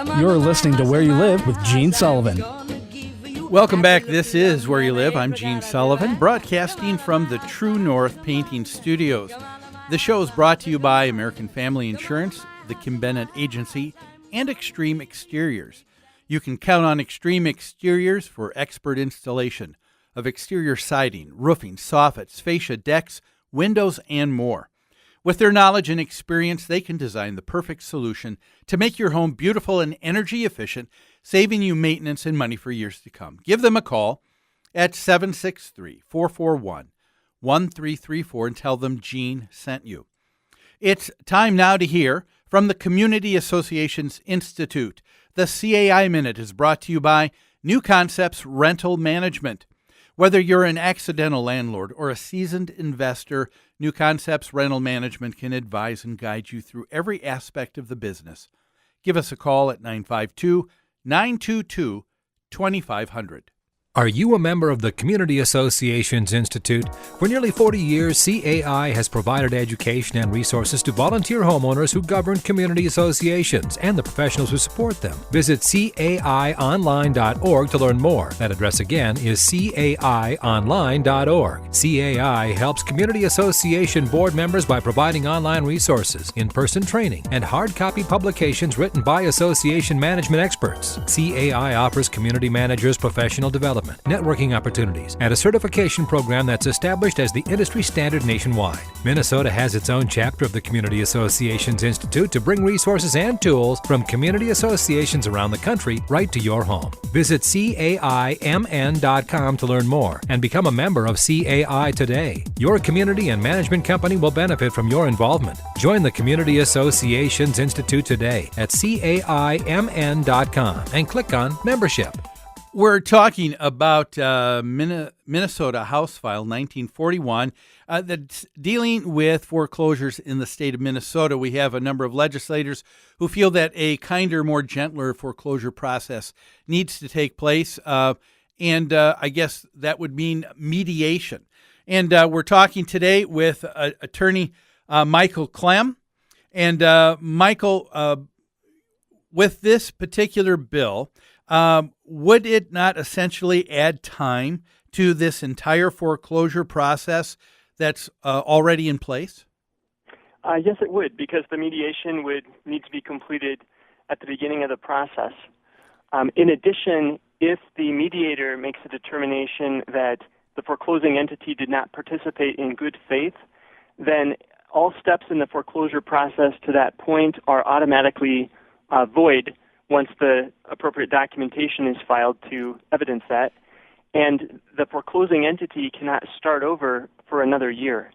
You're listening to Where You Live with Gene Sullivan. Welcome back. This is Where You Live. I'm Gene Sullivan, broadcasting from the True North Painting Studios. The show is brought to you by American Family Insurance, the Kim Bennett Agency, and Extreme Exteriors. You can count on Extreme Exteriors for expert installation of exterior siding, roofing, soffits, fascia, decks, windows, and more. With their knowledge and experience, they can design the perfect solution to make your home beautiful and energy efficient, saving you maintenance and money for years to come. Give them a call at 763-441-1334 and tell them Gene sent you. It's time now to hear from the Community Associations Institute. The CAI Minute is brought to you by New Concepts Rental Management. Whether you're an accidental landlord or a seasoned investor, New Concepts Rental Management can advise and guide you through every aspect of the business. Give us a call at 952-922-2500. Are you a member of the Community Associations Institute? For nearly 40 years, CAI has provided education and resources to volunteer homeowners who govern community associations and the professionals who support them. Visit caionline.org to learn more. That address again is caionline.org. CAI helps community association board members by providing online resources, in-person training, and hard copy publications written by association management experts. CAI offers community managers professional development, networking opportunities, and a certification program that's established as the industry standard nationwide. Minnesota has its own chapter of the Community Associations Institute to bring resources and tools from community associations around the country right to your home. Visit CAIMN.com to learn more and become a member of CAI today. Your community and management company will benefit from your involvement. Join the Community Associations Institute today at CAIMN.com and click on Membership. We're talking about Minnesota House File 1941 that's dealing with foreclosures in the state of Minnesota. We have a number of legislators who feel that a kinder, more gentler foreclosure process needs to take place, and I guess that would mean mediation. And we're talking today with attorney Michael Clem. And Michael, with this particular bill, would it not essentially add time to this entire foreclosure process that's already in place? Yes, it would, because the mediation would need to be completed at the beginning of the process. In addition, if the mediator makes a determination that the foreclosing entity did not participate in good faith, then all steps in the foreclosure process to that point are automatically void once the appropriate documentation is filed to evidence that, and the foreclosing entity cannot start over for another year.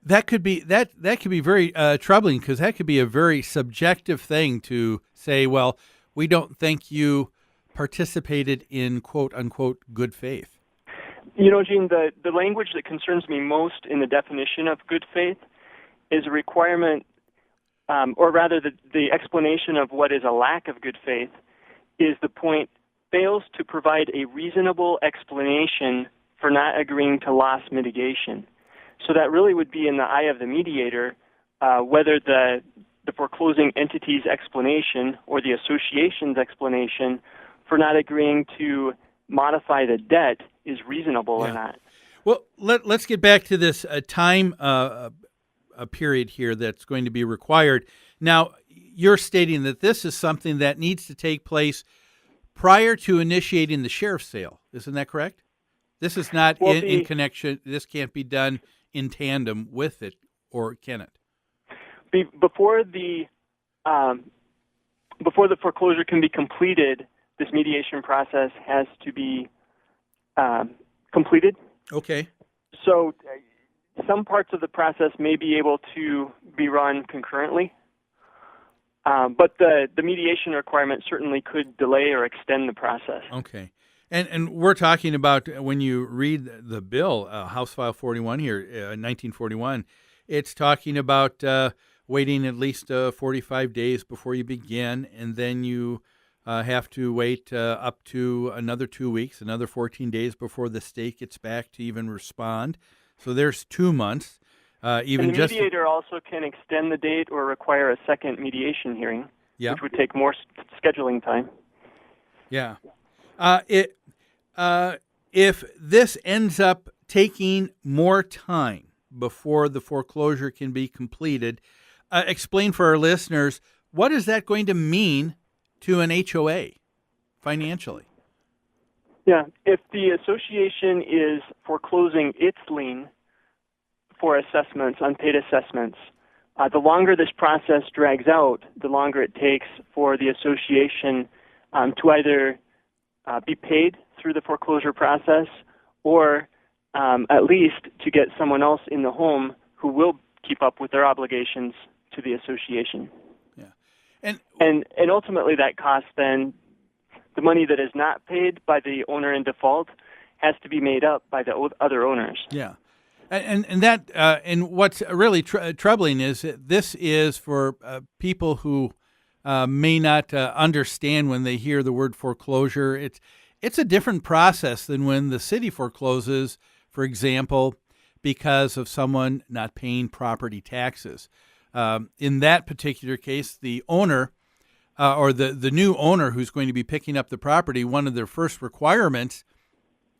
That could be very troubling, because that could be a very subjective thing to say, well, we don't think you participated in quote unquote good faith. You know, Gene, the language that concerns me most in the definition of good faith is a requirement, or rather the explanation of what is a lack of good faith is the point fails to provide a reasonable explanation for not agreeing to loss mitigation. So that really would be in the eye of the mediator whether the foreclosing entity's explanation or the association's explanation for not agreeing to modify the debt is reasonable or not. Well, let's get back to this time a period here that's going to be required. Now, you're stating that this is something that needs to take place prior to initiating the sheriff's sale. Isn't that correct? This is not in connection. This can't be done in tandem with it, or can it? Before the foreclosure can be completed, this mediation process has to be completed. Okay. So some parts of the process may be able to be run concurrently, but the mediation requirement certainly could delay or extend the process. Okay. And we're talking about, when you read the bill, House File 41 here, 1941, it's talking about waiting at least 45 days before you begin, and then you have to wait up to another 2 weeks, another 14 days before the state gets back to even respond. So there's 2 months. And the mediator also can extend the date or require a second mediation hearing. Yeah. which would take more scheduling time. Yeah. If this ends up taking more time before the foreclosure can be completed, explain for our listeners, what is that going to mean to an HOA financially? Yeah, if the association is foreclosing its lien for assessments, unpaid assessments, the longer this process drags out, the longer it takes for the association to either be paid through the foreclosure process or at least to get someone else in the home who will keep up with their obligations to the association. Yeah. And ultimately that cost then, the money that is not paid by the owner in default has to be made up by the other owners. Yeah. And what's really troubling is that this is for people who may not understand when they hear the word foreclosure. It's a different process than when the city forecloses, for example, because of someone not paying property taxes. In that particular case, the owner or the new owner who's going to be picking up the property, one of their first requirements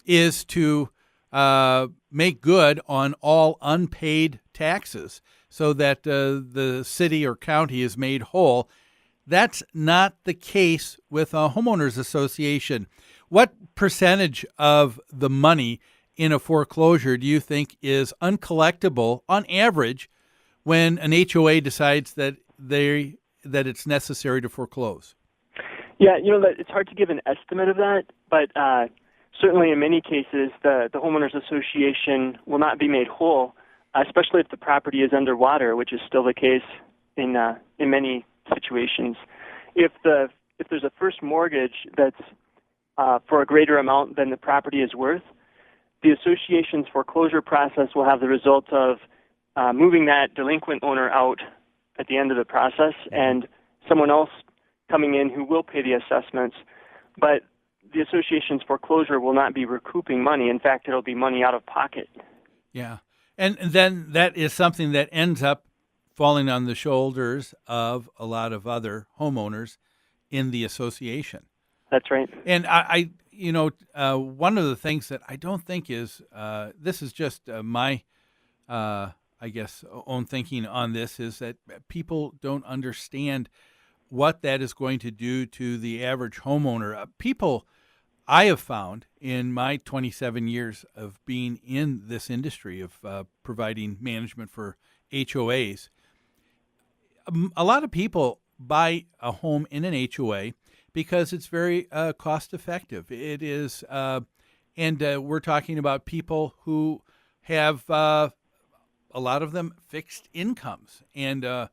is to make good on all unpaid taxes so that the city or county is made whole. That's not the case with a homeowners association. What percentage of the money in a foreclosure do you think is uncollectible on average when an HOA decides that it's necessary to foreclose? Yeah, it's hard to give an estimate of that, but certainly in many cases, the homeowners association will not be made whole, especially if the property is underwater, which is still the case in many situations. If there's a first mortgage that's for a greater amount than the property is worth, the association's foreclosure process will have the result of moving that delinquent owner out at the end of the process and someone else coming in who will pay the assessments, but the association's foreclosure will not be recouping money. In fact, it'll be money out of pocket. Yeah. And then that is something that ends up falling on the shoulders of a lot of other homeowners in the association. That's right. And one of the things that I don't think is, this is just my, own thinking on this, is that people don't understand what that is going to do to the average homeowner. People I have found in my 27 years of being in this industry of providing management for HOAs, a lot of people buy a home in an HOA because it's very cost effective. It is, and we're talking about people who have a lot of them fixed incomes. And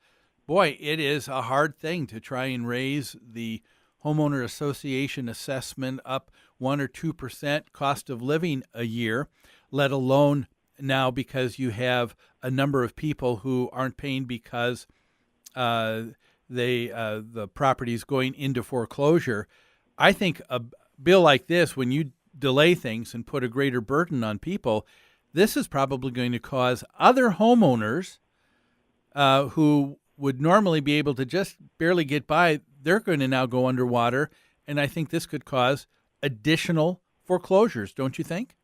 boy, it is a hard thing to try and raise the homeowner association assessment up 1 or 2% cost of living a year, let alone now because you have a number of people who aren't paying because the property is going into foreclosure. I think a bill like this, when you delay things and put a greater burden on people, this is probably going to cause other homeowners who would normally be able to just barely get by, they're going to now go underwater. And I think this could cause additional foreclosures, don't you think?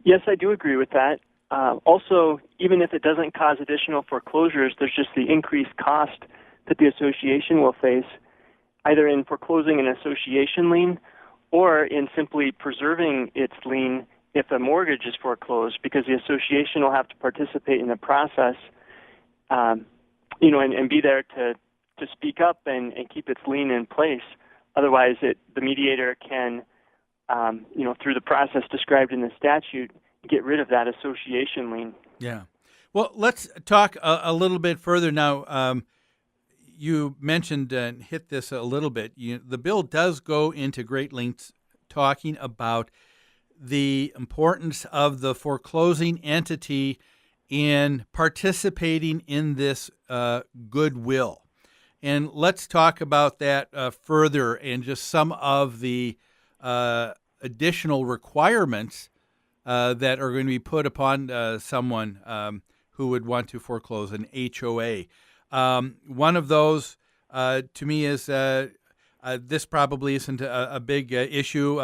Yes, I do agree with that. Also, even if it doesn't cause additional foreclosures, there's just the increased cost that the association will face, either in foreclosing an association lien or in simply preserving its lien if a mortgage is foreclosed, because the association will have to participate in the process, and be there to speak up and keep its lien in place. Otherwise, the mediator can, through the process described in the statute, get rid of that association lien. Yeah. Well, let's talk a little bit further now. You mentioned and hit this a little bit. The bill does go into great lengths talking about the importance of the foreclosing entity in participating in this goodwill. And let's talk about that further and just some of the additional requirements that are going to be put upon someone who would want to foreclose an HOA. One of those to me is this probably isn't a big issue.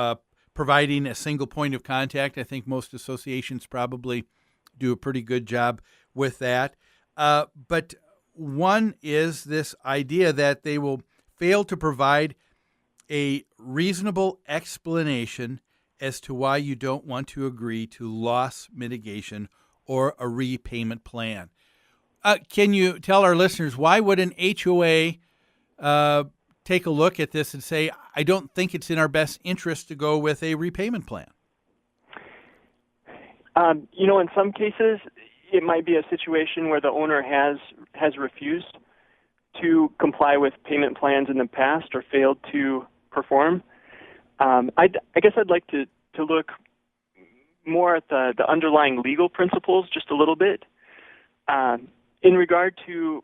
Providing a single point of contact, I think most associations probably do a pretty good job with that. But one is this idea that they will fail to provide a reasonable explanation as to why you don't want to agree to loss mitigation or a repayment plan. Can you tell our listeners, why would an HOA take a look at this and say, I don't think it's in our best interest to go with a repayment plan? In some cases, it might be a situation where the owner has refused to comply with payment plans in the past or failed to perform. I guess I'd like to look more at the underlying legal principles just a little bit. In regard to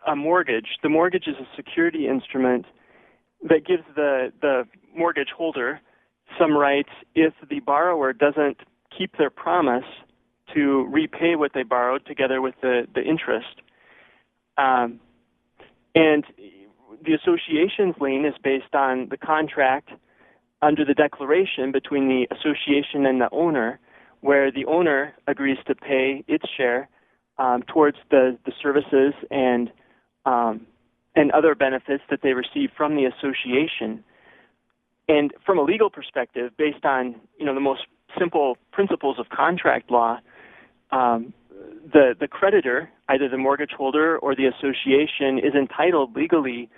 a mortgage, the mortgage is a security instrument that gives the mortgage holder some rights if the borrower doesn't keep their promise to repay what they borrowed together with the interest. And the association's lien is based on the contract under the declaration between the association and the owner, where the owner agrees to pay its share towards the services and other benefits that they receive from the association. And from a legal perspective, based on the most simple principles of contract law, the creditor, either the mortgage holder or the association, is entitled legally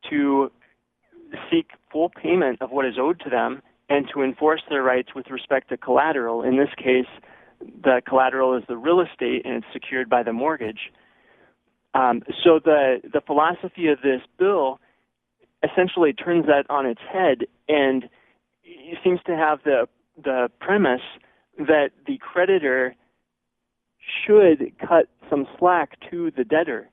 to seek full payment of what is owed to them and to enforce their rights with respect to collateral. In this case, the collateral is the real estate and it's secured by the mortgage. So the philosophy of this bill essentially turns that on its head and seems to have the premise that the creditor should cut some slack to the debtor.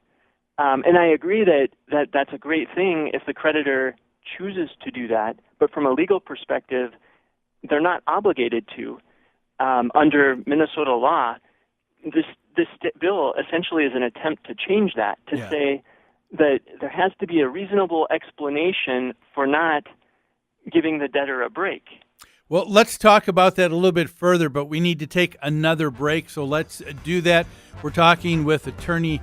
And I agree that that's a great thing if the creditor chooses to do that, but from a legal perspective, they're not obligated to. Under Minnesota law, this bill essentially is an attempt to change that, to say that there has to be a reasonable explanation for not giving the debtor a break. Well, let's talk about that a little bit further, but we need to take another break, so let's do that. We're talking with attorney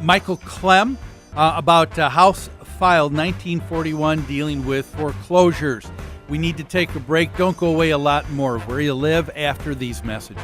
Michael Clem about House File 1941 dealing with foreclosures. We need to take a break. Don't go away. A lot more where you live after these messages.